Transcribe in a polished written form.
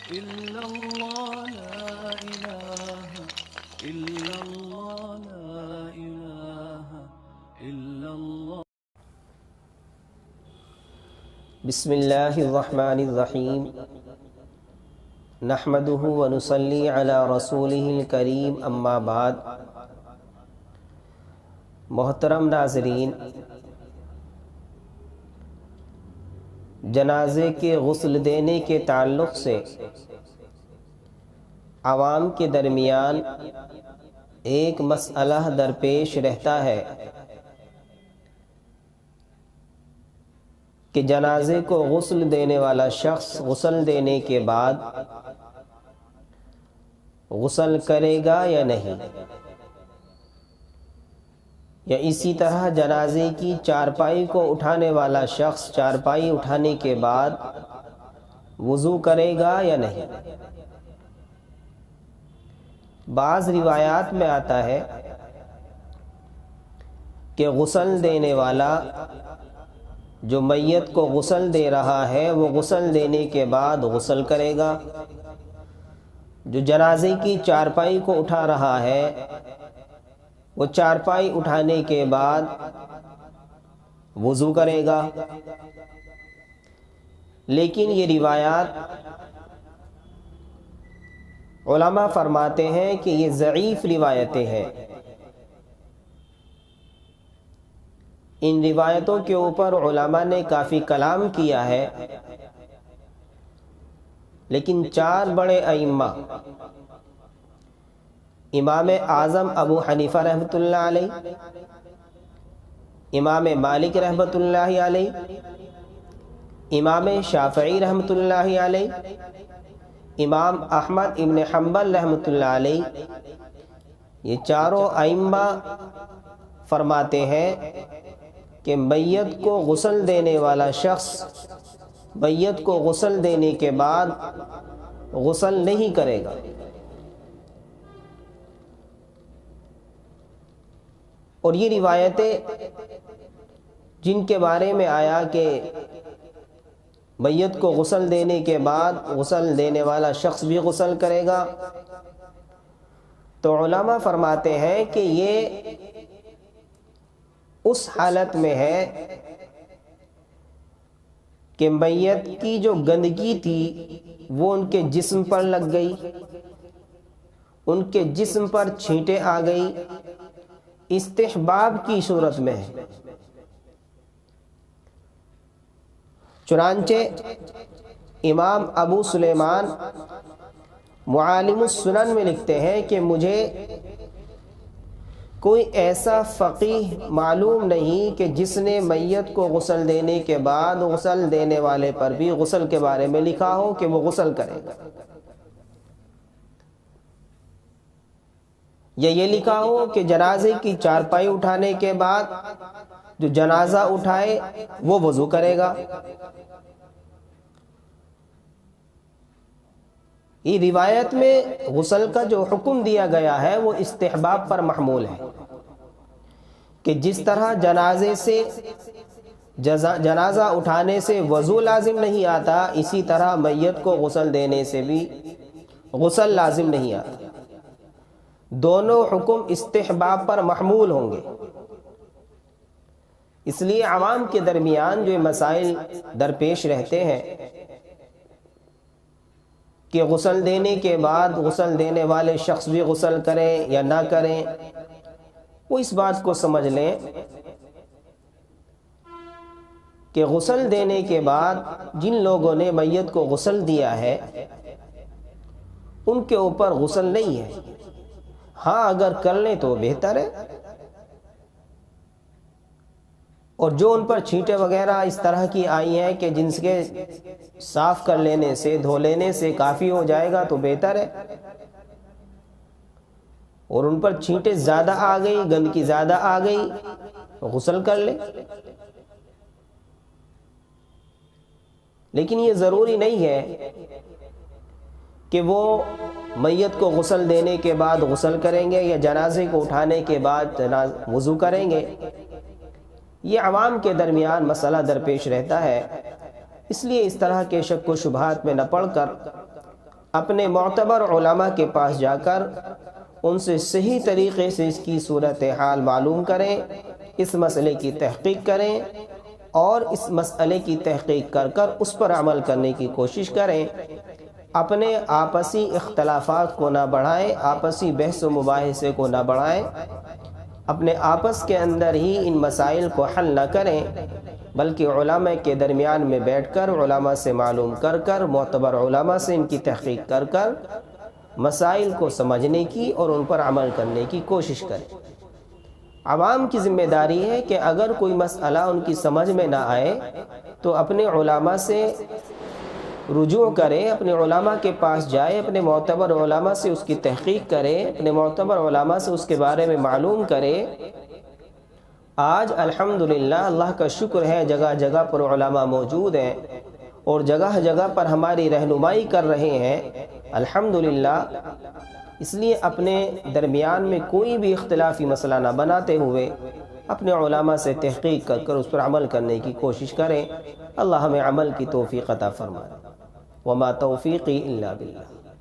إلا الله لا إله إلا الله لا إله إلا الله. بسم اللہ الرحمن الرحیم نحمده ونصلی علی رسولہ الکریم اما بعد. محترم ناظرین، جنازے کے غسل دینے کے تعلق سے عوام کے درمیان ایک مسئلہ درپیش رہتا ہے کہ جنازے کو غسل دینے والا شخص غسل دینے کے بعد غسل کرے گا یا نہیں، یا اسی طرح جنازے کی چارپائی کو اٹھانے والا شخص چارپائی اٹھانے کے بعد وضو کرے گا یا نہیں. بعض روایات میں آتا ہے کہ غسل دینے والا جو میت کو غسل دے رہا ہے وہ غسل دینے کے بعد غسل کرے گا، جو جنازے کی چارپائی کو اٹھا رہا ہے وہ چارپائی اٹھانے کے بعد وضو کرے گا. لیکن یہ روایات علماء فرماتے ہیں کہ یہ ضعیف روایتیں ہیں. ان روایتوں کے اوپر علماء نے کافی کلام کیا ہے، لیکن چار بڑے ائمہ، امام اعظم ابو حنیفہ رحمۃ اللہ علیہ، امام مالک رحمۃ اللہ علیہ، امام شافعی رحمۃ اللہ علیہ، امام احمد ابن حنبل رحمۃ اللہ علیہ، یہ چاروں ائمہ فرماتے ہیں کہ میت کو غسل دینے والا شخص میت کو غسل دینے کے بعد غسل نہیں کرے گا. اور یہ روایتیں جن کے بارے میں آیا کہ میت کو غسل دینے کے بعد غسل دینے والا شخص بھی غسل کرے گا، تو علماء فرماتے ہیں کہ یہ اس حالت میں ہے کہ میت کی جو گندگی تھی وہ ان کے جسم پر لگ گئی، ان کے جسم پر چھینٹیں آ گئی، استحباب کی صورت میں ہے. چنانچہ امام ابو سلیمان معالم السنن میں لکھتے ہیں کہ مجھے کوئی ایسا فقیہ معلوم نہیں کہ جس نے میت کو غسل دینے کے بعد غسل دینے والے پر بھی غسل کے بارے میں لکھا ہو کہ وہ غسل کرے گا، یا یہ لکھا ہو کہ جنازے کی چارپائی اٹھانے کے بعد جو جنازہ اٹھائے وہ وضو کرے گا. یہ روایت میں غسل کا جو حکم دیا گیا ہے وہ استحباب پر محمول ہے کہ جس طرح جنازے سے جنازہ اٹھانے سے وضو لازم نہیں آتا، اسی طرح میت کو غسل دینے سے بھی غسل لازم نہیں آتا. دونوں حکم استحباب پر محمول ہوں گے. اس لیے عوام کے درمیان جو مسائل درپیش رہتے ہیں کہ غسل دینے کے بعد غسل دینے والے شخص بھی غسل کریں یا نہ کریں، وہ اس بات کو سمجھ لیں کہ غسل دینے کے بعد جن لوگوں نے میت کو غسل دیا ہے ان کے اوپر غسل نہیں ہے. ہاں اگر کر لیں تو بہتر ہے، اور جو ان پر چھینٹیں وغیرہ اس طرح کی آئی ہیں کہ جن کے صاف کر لینے سے دھو لینے سے کافی ہو جائے گا تو بہتر ہے، اور ان پر چھینٹیں زیادہ آ گئی، گندگی زیادہ آ گئی، غسل کر لیں. لیکن یہ ضروری نہیں ہے کہ وہ میت کو غسل دینے کے بعد غسل کریں گے یا جنازے کو اٹھانے کے بعد وضو کریں گے. یہ عوام کے درمیان مسئلہ درپیش رہتا ہے، اس لیے اس طرح کے شک و شبہات میں نہ پڑھ کر اپنے معتبر علماء کے پاس جا کر ان سے صحیح طریقے سے اس کی صورتحال معلوم کریں، اس مسئلے کی تحقیق کریں اور اس مسئلے کی تحقیق کر کر اس پر عمل کرنے کی کوشش کریں۔ اپنے آپسی اختلافات کو نہ بڑھائیں، آپسی بحث و مباحثے کو نہ بڑھائیں، اپنے آپس کے اندر ہی ان مسائل کو حل نہ کریں، بلکہ علماء کے درمیان میں بیٹھ کر علماء سے معلوم کر کر، معتبر علماء سے ان کی تحقیق کر کر مسائل کو سمجھنے کی اور ان پر عمل کرنے کی کوشش کریں۔ عوام کی ذمہ داری ہے کہ اگر کوئی مسئلہ ان کی سمجھ میں نہ آئے تو اپنے علماء سے رجوع کرے، اپنے علماء کے پاس جائے، اپنے معتبر علماء سے اس کی تحقیق کرے، اپنے معتبر علماء سے اس کے بارے میں معلوم کرے۔ آج الحمدللہ اللہ کا شکر ہے جگہ جگہ پر علماء موجود ہیں اور جگہ جگہ پر ہماری رہنمائی کر رہے ہیں الحمدللہ۔ اس لیے اپنے درمیان میں کوئی بھی اختلافی مسئلہ نہ بناتے ہوئے اپنے علماء سے تحقیق کر کر اس پر عمل کرنے کی کوشش کریں۔ اللہ ہمیں عمل کی توفیق عطا فرمائے۔ وما توفیقی الا باللہ۔